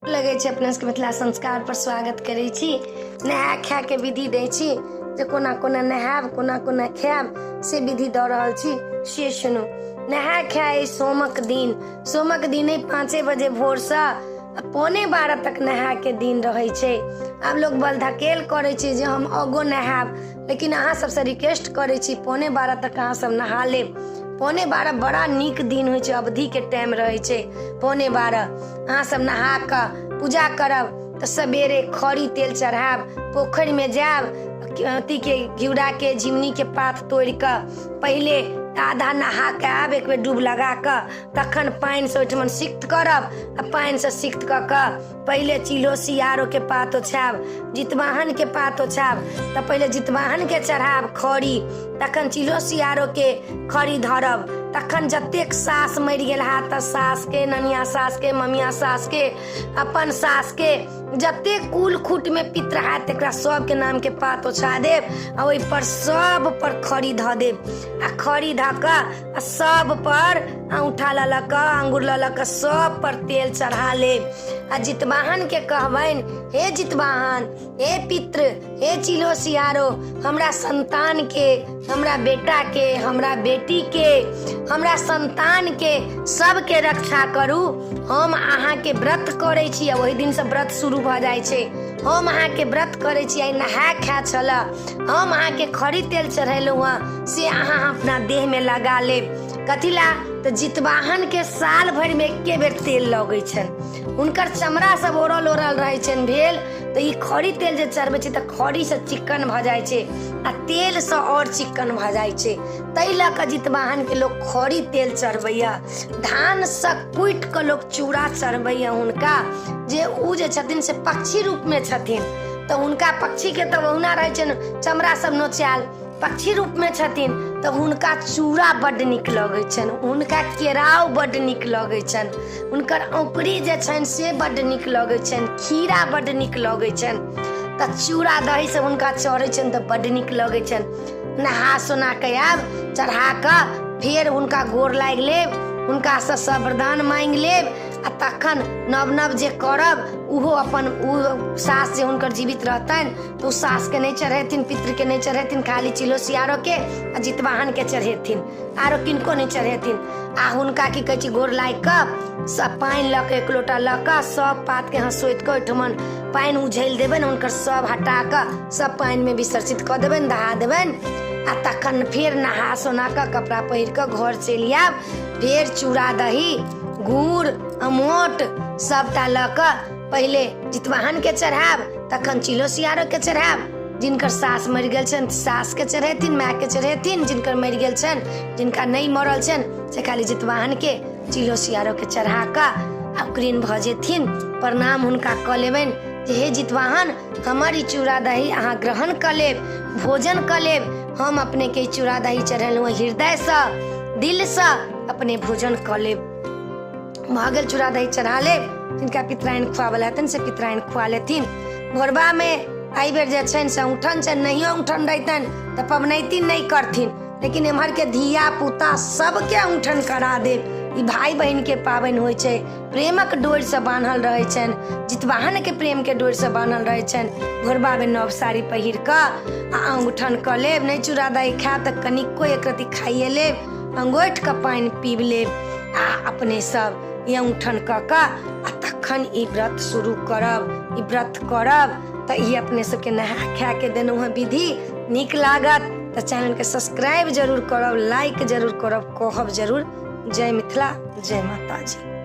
लगे छे अपने सबके मिथिला संस्कार पर स्वागत करे छी। नहा खा के विधि दे छी जे कोना कोना नहाब कोना कोना खायब से विधि द रहल छी से सुनू। नहा खाए सोमक दिन 5 बजे भोर से 11:15 तक नहा के दिन रहे छे। आप लोग बल धकेल करे छी जे हम अगो नहाब, लेकिन अहाँ सबसे रिक्वेस्ट करे छी 11:15 तक अहाँ सब नहा ले। 11:15 बड़ा नीक दिन होइ छे, अवधि के टाइम रहे छे। 11:15 अहाँ सब नहा के पूजा करब तो सवेरे खड़ी तेल चढ़ाब, पोखर में जाब, अथी के घिउरा के झिमनी के पात तोड़ के पहले आधा नहा के आब, एक बेर डूब लगा के तखन पानी से ओठमन सिक्त करब। आ पानी से सिक्त क पहले चिलो सियारो के पात ओछाब, जितवाहन के पात ओछाब, तो पहले जितवाहन के चढ़ाब खड़ी, तखन चिलो सियारो के खड़ी धरब। तखन जतेक सास मर गेल हाथ सास के, ननिया सास के, ममिया सास के, अपन सास के, जतेक कुल खूट में पितर हाथ तकरा सब के नाम के पात ओछा देब। आ ओहि पर सब पर खड़ी ध देब। आ खड़ी ध के सब पर अंगूठा ललक अंगूर ललक सब पर तेल चढ़ा लेब। आ जितवाहन के कहबैन, हे जितवाहन, हे पितृ, हे चिलो सियारो, हमरा संतान के, हमरा बेटा के, हमरा बेटी के, हमरा संतान के सबके रक्षा करू। हम अहाँ के व्रत करे छी। वही दिन से व्रत शुरू भ जाय छे। हम अहाँ के व्रत करे छी, आई नहा खा छल, हम अहाँ के खड़ी तेल चढ़ेलू हँ से अहाँ अपना देह में लगा लेब। कथी ला? तो जितवाहन के साल भर में एके बेर तेल लगे छन, उनकर चमड़ा सब ओरल ओरल रहे छन भेल। तो ई खड़ी तेल जे चढ़बे छै तो खड़ी से चिक्कन भ जाय छै आ तेल से और चिक्कन भ जाय छै। तै ल के जितवाहन के लोग खड़ी तेल चढ़बैया। धान से कुट के लोग चूड़ा चढ़बैया हुनका, जे उ जे छथिन से पक्षी रूप में छथिन। तो उनका पक्षी के तो ओहुना रहे छन, चमड़ा सब नोचाल, पक्षी रूप में छथिन तो हुनका चूड़ा बड निक लगे छन, हुनका केराव बड निक लगे छन, उनकर औकड़ी जे छन से बड निक लगे छन, खीरा बड निक लगे छन। तो चूड़ा दही से हुनका चढ़े छन तो बड निक लगे छन। नहा सोना के आब चढ़ा के फिर हुनका गोर लाग लेब, हुनका से सब वरदान मांग लेब। आ तखन नव नव जे करब उहो अपन उ सास जे हुनकर जीवित रहतन तो सास के नहीं चढ़ेथिन, पितृ के नहीं चढ़ेथिन, खाली चिलो सियारो के आ जितवाहन के चढ़ेथिन, आरो किनको नहीं चढ़ेथिन। आ हुनका की कहै छी गोर लाग के सब पानी ल के 1 लोटा ल के सब पात के हंसोइत के ओठमन पानी उझैल देबन, हुनकर सब हटा के सब पानी में विसर्जित क देबन, दहा देबन। आ तखन फिर नहा सोना के कपड़ा पहिर के घर चलि आब। फिर चूड़ा दही गुड़ अमोट सबटा ल के पहले जितवाहन के चढ़ाब, तखन चिलो सियारो के चढ़ाब। जिनकर सास मर गेल छन सास के चढ़ेथिन, माय के चढ़ेथिन, जिनकर मर गेल छन, जिनका नहीं मरल छन से खाली जितवाहन के चिलो सियारो के चढ़ा के अक्रीन भ जेथिन। प्रणाम हुनका क लेबन जे हे जितवाहन, हमर ई चूड़ा दही अहाँ ग्रहण क लेब, भोजन क लेब। हम अपने के चूड़ा दही चढ़ेलहुँ हृदय से, दिल से अपने भोजन क लेब। भागल चूड़ा दही चढ़ा ले, जिनका पितराइन खुआवला हतन से पितराइन खुआ लेथिन। भोरबा में आई बेर जे छन से उठन छन, नहियो उठन रहतन तो पबनैतिन नहीं करथिन, लेकिन एम्हर के धिया पुता सबके उठन करा देब। ई भाई बहन के पाबन होइ छै, प्रेमक डोर से बांधल रहे छन, जितवाहन के प्रेम के डोर से बांधल रहे छन। भोरबा में नव साड़ी पहिर के आ अंगूठन क लेब। नहीं चूड़ा दही खाब तो कनिको एक रति खाइए लेब, अंगोठ के पानी पीब लेब। आ अपने सब ये उठन क तखन ई व्रत शुरू करब, ई व्रत करब। तो ये अपने सबके नहा खा के देनु है विधि निक लागत तो चैनल के सब्सक्राइब जरूर करब, लाइक जरूर करब, कहब जरूर। जय मिथिला, जय माता जी।